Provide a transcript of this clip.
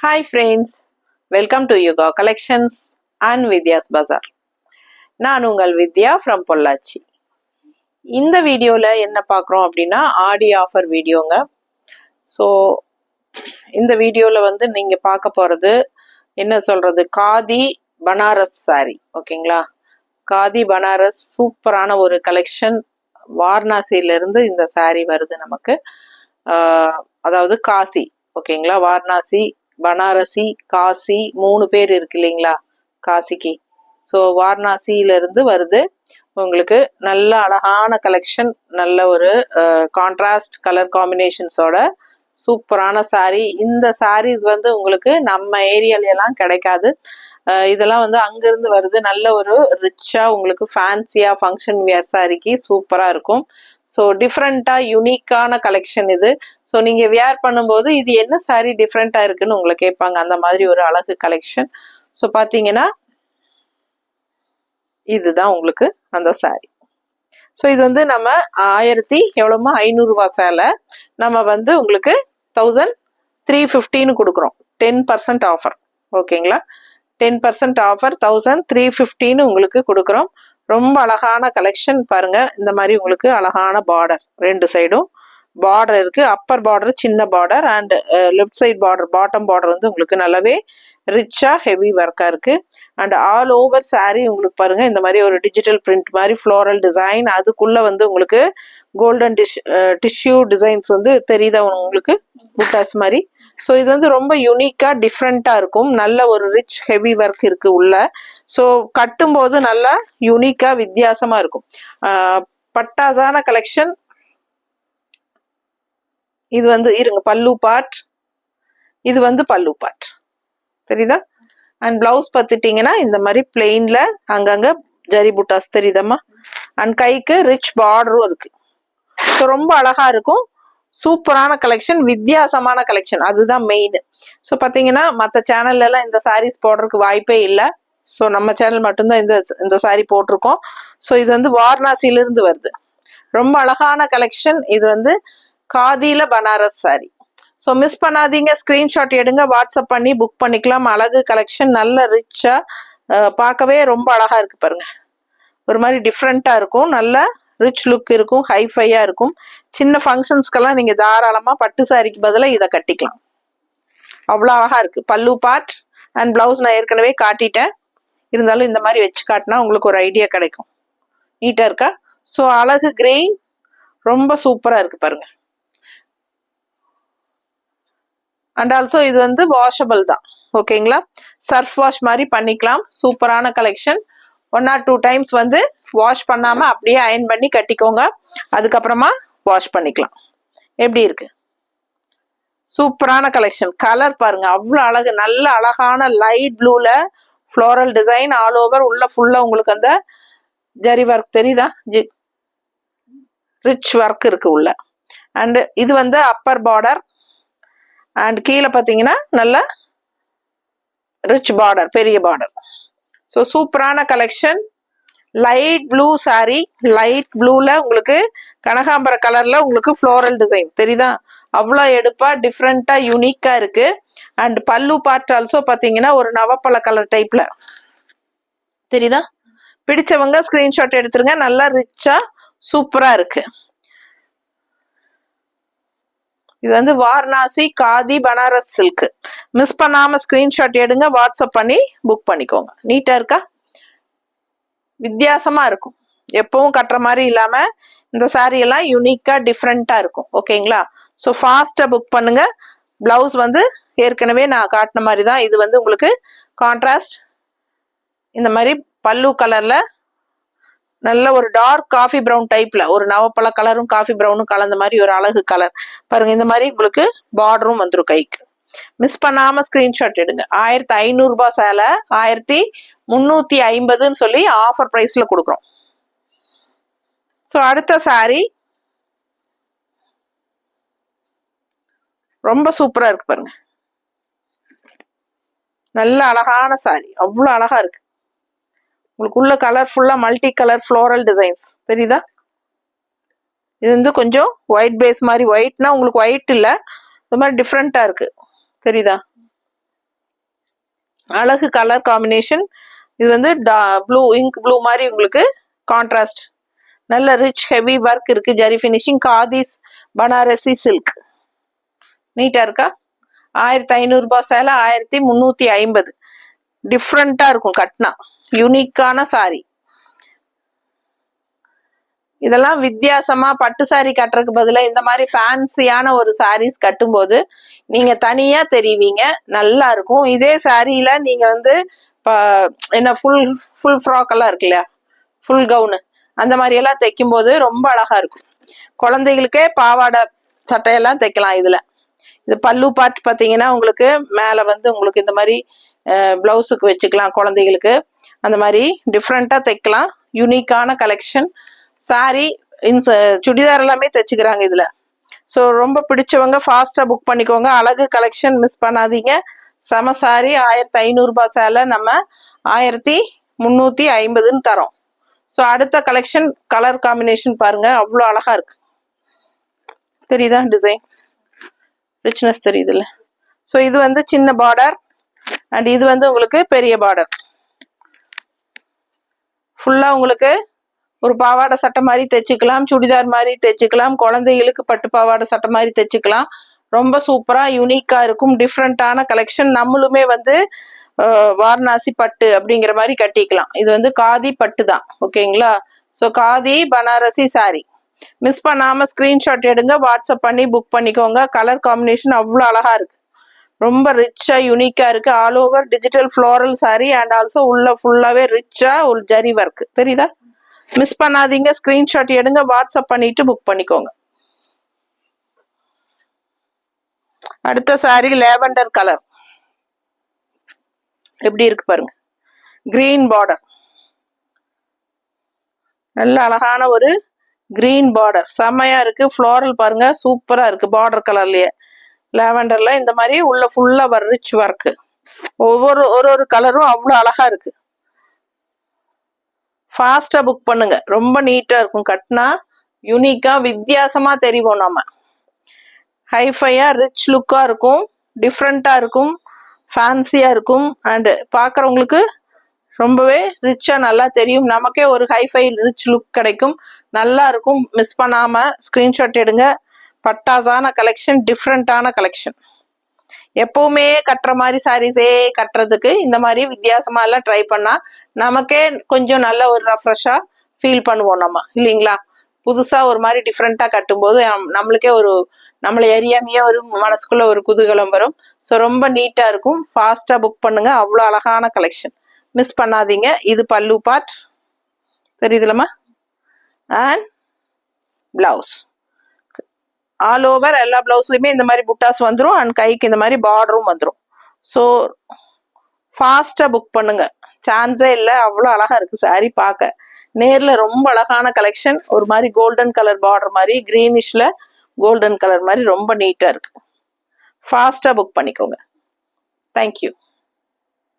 Hi friends, welcome to Yoga Collections and Vidya's Bazaar. நான் உங்கள் வித்யா from Pollachi. இந்த வீடியோவில் என்ன பார்க்குறோம் அப்படின்னா ஆடி ஆஃபர் வீடியோங்க. ஸோ இந்த வீடியோவில் நீங்கள் பார்க்க போகிறது என்ன சொல்கிறது, காதி பனாரஸ் saree. ஓகேங்களா, காதி பனாரஸ் சூப்பரான ஒரு கலெக்ஷன். வாரணாசியிலேருந்து இந்த saree வருது நமக்கு. அதாவது காசி, ஓகேங்களா, வாரணாசி, பனாரசி, காசி 3 பேர் இருக்கு இல்லைங்களா காசிக்கு. ஸோ வாரணாசியிலிருந்து வருது உங்களுக்கு. நல்ல அழகான கலெக்ஷன், நல்ல ஒரு கான்ட்ராஸ்ட் கலர் காம்பினேஷன்ஸோட சூப்பரான சாரீ. இந்த சாரீஸ் உங்களுக்கு நம்ம ஏரியாலெல்லாம் கிடைக்காது. இதெல்லாம் அங்கேருந்து வருது. நல்ல ஒரு ரிச்சாக உங்களுக்கு ஃபேன்சியாக ஃபங்க்ஷன் வியர் சாரீக்கு சூப்பராக இருக்கும். ஸோ டிஃப்ரெண்ட்டாக யூனிக்கான கலெக்ஷன் இது. ஸோ நீங்கள் வியர் பண்ணும்போது இது என்ன சாரீ டிஃப்ரெண்ட்டாக இருக்குன்னு உங்களை கேட்பாங்க. அந்த மாதிரி ஒரு அழகு கலெக்ஷன். ஸோ பார்த்தீங்கன்னா இதுதான் உங்களுக்கு அந்த சாரீ. ஸோ இது நம்ம 1500 ரூபா சேலை நம்ம உங்களுக்கு 1350 கொடுக்குறோம். 10% ஆஃபர். ஓகேங்களா, 10% ஆஃபர் 1350 உங்களுக்கு கொடுக்குறோம். ரொம்ப அழகான கலெக்ஷன் பாருங்க. இந்த மாதிரி உங்களுக்கு அழகான பார்டர், 2 சைடும் பார்டர் இருக்கு. அப்பர் பார்டர் சின்ன border and left side border, bottom border உங்களுக்கு நல்லாவே ரிச்சா ஹெவி ஒர்க்கா இருக்கு. அண்ட் ஆல் ஓவர் சாரீ உங்களுக்கு பாருங்க இந்த மாதிரி ஒரு டிஜிட்டல் பிரிண்ட் மாதிரி ஃப்ளோரல் டிசைன். அதுக்குள்ள உங்களுக்கு கோல்டன் டிஷ்யூ டிசைன்ஸ் தெரியுதா உங்களுக்கு, புட்டாஸ் மாதிரி. ஸோ இது ரொம்ப யூனிக்கா டிஃப்ரெண்டா இருக்கும். நல்ல ஒரு ரிச் ஹெவி ஒர்க் இருக்கு உள்ள. ஸோ கட்டும்போது நல்லா யூனிக்கா வித்தியாசமா இருக்கும். பட்டாசான கலெக்ஷன் இது. இருங்க, பல்லு பார்ட். இது பல்லு பார்ட் தெரியுதா. அண்ட் பிளவுஸ் பார்த்துட்டீங்கன்னா இந்த மாதிரி பிளெயின்ல அங்கங்க ஜரி புட்டாஸ் தெரியுதம்மா. அண்ட் கைக்கு ரிச் பார்டரும் இருக்கு. ஸோ ரொம்ப அழகா இருக்கும். சூப்பரான கலெக்ஷன், வித்தியாசமான கலெக்ஷன், அதுதான் மெயின். ஸோ பார்த்தீங்கன்னா மற்ற சேனல்ல எல்லாம் இந்த சாரீஸ் போடுறதுக்கு வாய்ப்பே இல்லை. ஸோ நம்ம சேனல் மட்டும்தான் இந்த சாரீ போட்டிருக்கோம். ஸோ இது வாரணாசியிலிருந்து வருது. ரொம்ப அழகான கலெக்ஷன். இது காதியில பனாரஸ் சாரீ. ஸோ மிஸ் பண்ணாதீங்க, ஸ்கிரீன்ஷாட் எடுங்க, வாட்ஸ்அப் பண்ணி புக் பண்ணிக்கலாம். அழகு கலெக்ஷன், நல்ல ரிச்சா, பார்க்கவே ரொம்ப அழகா இருக்கு பாருங்க. ஒரு மாதிரி டிஃப்ரெண்டா இருக்கும், நல்ல ரிச் லுக் இருக்கும், ஹைஃபையா இருக்கும். சின்ன ஃபங்க்ஷன்ஸ்க்கெல்லாம் நீங்க தாராளமா பட்டு சாரிக்கு பதிலாக இதை கட்டிக்கலாம். அவ்வளோ அழகா இருக்கு. பல்லு பார்ட் அண்ட் பிளவுஸ் நான் ஏற்கனவே காட்டிட்டேன். இருந்தாலும் இந்த மாதிரி வச்சு காட்டினா உங்களுக்கு ஒரு ஐடியா கிடைக்கும். நீட்டா இருக்கா. ஸோ அழகு கிரெயின் ரொம்ப சூப்பரா இருக்கு பாருங்க. அண்ட் ஆல்சோ இது வாஷபிள் தான். ஓகேங்களா, சர்ஃப் வாஷ் மாதிரி பண்ணிக்கலாம். சூப்பரான கலெக்ஷன். 1 or 2 டைம்ஸ் வாஷ் பண்ணாம அப்படியே அயன் பண்ணி கட்டிக்கோங்க. அதுக்கப்புறமா வாஷ் பண்ணிக்கலாம். எப்படி இருக்கு, சூப்பரான கலெக்ஷன். கலர் பாருங்க, அவ்வளோ அழகு. நல்ல அழகான லைட் ப்ளூல ஃப்ளோரல் டிசைன் ஆல் ஓவர். உள்ள ஃபுல்லா உங்களுக்கு அந்த ஜரி ஒர்க் தெரியுதா, ரிச் ஒர்க் இருக்கு உள்ள. அண்ட் இது அப்பர் பார்டர் அண்ட் கீழே பார்த்தீங்கன்னா நல்ல ரிச் பார்டர், பெரிய பார்டர். ஸோ சூப்பரான collection. Light blue sari, light ப்ளூல உங்களுக்கு கனகாம்பர கலர்ல உங்களுக்கு ஃப்ளோரல் டிசைன் தெரியுதா. அவ்வளோ எடுப்பா டிஃப்ரெண்டா யூனிக்கா இருக்கு. அண்ட் பல்லு பார்ட் ஆல்சோ பார்த்தீங்கன்னா ஒரு நவப்பழ கலர் டைப்ல தெரியுதா. பிடிச்சவங்க ஸ்கிரீன்ஷாட் எடுத்துருங்க. நல்லா ரிச்சா சூப்பரா இருக்கு. இது வாரணாசி காதி பனாரஸ் சில்க். மிஸ் பண்ணாம ஸ்கிரீன்ஷாட் எடுங்க, வாட்ஸ்அப் பண்ணி புக் பண்ணிக்கோங்க. நீட்டா இருக்கா, வித்தியாசமா இருக்கும். எப்பவும் கட்டுற மாதிரி இல்லாம இந்த சாரீ எல்லாம் யூனிக்கா டிஃப்ரெண்டா இருக்கும். ஓகேங்களா, ஸோ ஃபாஸ்டா புக் பண்ணுங்க. பிளவுஸ் ஏற்கனவே நான் காட்டின மாதிரி தான். இது உங்களுக்கு கான்ட்ராஸ்ட் இந்த மாதிரி பல்லு கலர்ல நல்ல ஒரு டார்க் காஃபி ப்ரௌன் டைப்ல ஒரு நவப்பழ கலரும் காஃபி ப்ரௌனும் கலந்த மாதிரி ஒரு அழகு கலர் பாருங்க. இந்த மாதிரி உங்களுக்கு பார்டரும் வந்துடும் கைக்கு. மிஸ் பண்ணாம ஸ்கிரீன்ஷாட் எடுங்க. 1500 ரூபாய் சேலை 1350 சொல்லி ஆஃபர் பிரைஸ்ல கொடுக்குறோம். ஸோ அடுத்த சாரீ ரொம்ப சூப்பரா இருக்கு பாருங்க. நல்ல அழகான சாரீ, அவ்வளோ அழகா இருக்கு. உங்களுக்கு உள்ள கலர் ஃபுல்லா மல்டி கலர் ஃப்ளோரல் டிசைன்ஸ் தெரியுதா. இது கொஞ்சம் ஒயிட் பேஸ் மாதிரி. ஒயிட்னா உங்களுக்கு ஒயிட் இல்லை, இந்த மாதிரி டிஃப்ரெண்டா இருக்கு தெரியுதா. அழகு கலர் காம்பினேஷன். இது வந்து ப்ளூ, இங்க் ப்ளூ மாதிரி உங்களுக்கு கான்ட்ராஸ்ட். நல்ல ரிச் ஹெவி ஒர்க் இருக்கு. ஜரி ஃபினிஷிங். காதிஸ் பனாரசி சில்க். நீட்டா இருக்கா? 1500 ரூபாய் சேலை 1350. டிஃப்ரெண்டா இருக்கும் கட்னா. யூனிக்கான சாரி. இதெல்லாம் வித்தியாசமா பட்டு சாரி கட்டுறதுக்கு பதிலாக இந்த மாதிரி ஃபேன்சியான ஒரு சாரீஸ் கட்டும்போது நீங்க தனியா தெரிவிங்க. நல்லா இருக்கும். இதே சாரியில நீங்க வந்து என்ன ஃபுல் ஃப்ராக் எல்லாம் இருக்கு இல்லையா, ஃபுல் கவுனு, அந்த மாதிரி எல்லாம் தைக்கும் போது ரொம்ப அழகா இருக்கும். குழந்தைகளுக்கே பாவாடை சட்டையெல்லாம் தைக்கலாம் இதுல. இது பல்லு பார்ட் பார்த்தீங்கன்னா உங்களுக்கு மேல வந்து உங்களுக்கு இந்த மாதிரி பிளவுஸுக்கு வச்சுக்கலாம். குழந்தைகளுக்கு அந்த மாதிரி டிஃப்ரெண்டா தைக்கலாம். யூனிக்கான கலெக்ஷன். சாரி சுடிதார் எல்லாமே தைச்சுக்கிறாங்க இதுல. ஸோ ரொம்ப பிடிச்சவங்க ஃபாஸ்டா புக் பண்ணிக்கோங்க. அழகு கலெக்ஷன் மிஸ் பண்ணாதீங்க. சம சாரி 1500 ரூபாய் சேலை நம்ம 1350ன்னு தரோம். ஸோ அடுத்த கலெக்ஷன் கலர் காம்பினேஷன் பாருங்க, அவ்வளோ அழகா இருக்கு. தெரியுதா டிசைன்? ரிச்னஸ் தெரியுதுல்ல? ஸோ இது வந்து சின்ன பார்டர் அண்ட் இது வந்து உங்களுக்கு பெரிய பார்டர். ஃபுல்லா உங்களுக்கு ஒரு பாவாடை சட்டை மாதிரி தைச்சுக்கலாம், சுடிதார் மாதிரி தைச்சுக்கலாம், குழந்தைகளுக்கு பட்டு பாவாடை சட்டை மாதிரி தைச்சுக்கலாம். ரொம்ப சூப்பரா யூனிக்கா இருக்கும். டிஃப்ரெண்டான கலெக்ஷன். நம்மளுமே வந்து வாரணாசி பட்டு அப்படிங்கிற மாதிரி கட்டிக்கலாம். இது வந்து காதி பட்டு தான். ஓகேங்களா? So khadi Banarasi sorry miss பண்ணாம ஸ்கிரீன்ஷாட் எடுங்க, வாட்ஸ்அப் பண்ணி புக் பண்ணிக்கோங்க. கலர் காம்பினேஷன் அவ்வளோ அழகா இருக்கு. ரொம்ப ரிச்சா யூனிக்கா இருக்கு. All over digital floral sorry and also உள்ள ஃபுல்லாவே ரிச்சா ஒரு ஜரி ஒர்க். தெரியுதா? மிஸ் பண்ணாதீங்க. ஸ்கிரீன்ஷாட் எடுங்க, வாட்ஸ்அப் பண்ணிட்டு புக் பண்ணிக்கோங்க. அடுத்த சாரி லேவெண்டர் கலர். எப்படி இருக்கு பாருங்க. Green border. நல்ல அழகான ஒரு கிரீன் பார்டர். செம்மையா இருக்கு. ஃப்ளோரல் பாருங்க, சூப்பரா இருக்கு. பார்டர் கலர்லயே லேவெண்டர்ல இந்த மாதிரி உள்ள ஃபுல்லா ரிச் ஒர்க். ஒரு கலரும் அவ்வளோ அழகா இருக்கு. ஃபாஸ்டா புக் பண்ணுங்க. ரொம்ப நீட்டா இருக்கும். கட்னா யூனிக்கா வித்தியாசமா தெரியும். நம்ம ஹைஃபையா ரிச் லுக்கா இருக்கும். டிஃப்ரெண்டா இருக்கும். ஃபேன்சியா இருக்கும். அண்ட் பாக்குறவங்களுக்கு ரொம்பவே ரிச்சா நல்லா தெரியும். நமக்கே ஒரு ஹைஃபை ரிச் லுக் கிடைக்கும். நல்லா இருக்கும். மிஸ் பண்ணாம ஸ்கிரீன்ஷாட் எடுங்க. பட்டாசான கலெக்ஷன், டிஃப்ரெண்டான கலெக்ஷன். எப்பவுமே கட்டுற மாதிரி சாரீஸே கட்டுறதுக்கு இந்த மாதிரி வித்தியாசமா எல்லாம் ட்ரை பண்ணா நமக்கே கொஞ்சம் நல்ல ஒரு ரெஃப்ரெஷ்ஷா ஃபீல் பண்ணுவோம் நம்ம, இல்லைங்களா? புதுசா ஒரு மாதிரி டிஃப்ரெண்டா கட்டும்போது நம்மளுக்கே ஒரு நம்மளை அறியாமையே ஒரு மனசுக்குள்ள ஒரு குதூகலம் வரும். ஸோ ரொம்ப நீட்டா இருக்கும். ஃபாஸ்டா புக் பண்ணுங்க. அவ்வளோ அழகான கலெக்ஷன். மிஸ் பண்ணாதீங்க. இது பல்லு பார்ட் தெரியுதுலமா, அண்ட் பிளவுஸ். ஆல் ஓவர் எல்லா பிளவுஸ்லயுமே இந்த மாதிரி புட்டாஸ் வந்துடும் அண்ட் கைக்கு இந்த மாதிரி பார்டரும் வந்துடும். ஸோ ஃபாஸ்டா புக் பண்ணுங்க. சான்ஸே இல்லை. அவ்வளோ அழகா இருக்கு சாரி பார்க்க. நேர்ல ரொம்ப அழகான கலெக்ஷன். ஒரு மாதிரி கோல்டன் கலர் பார்டர் மாதிரி கிரீனிஷ்ல கோல்டன் கலர் மாதிரி ரொம்ப நீட்டா இருக்கு. ஃபாஸ்டா புக் பண்ணிக்கோங்க. தேங்க்யூ.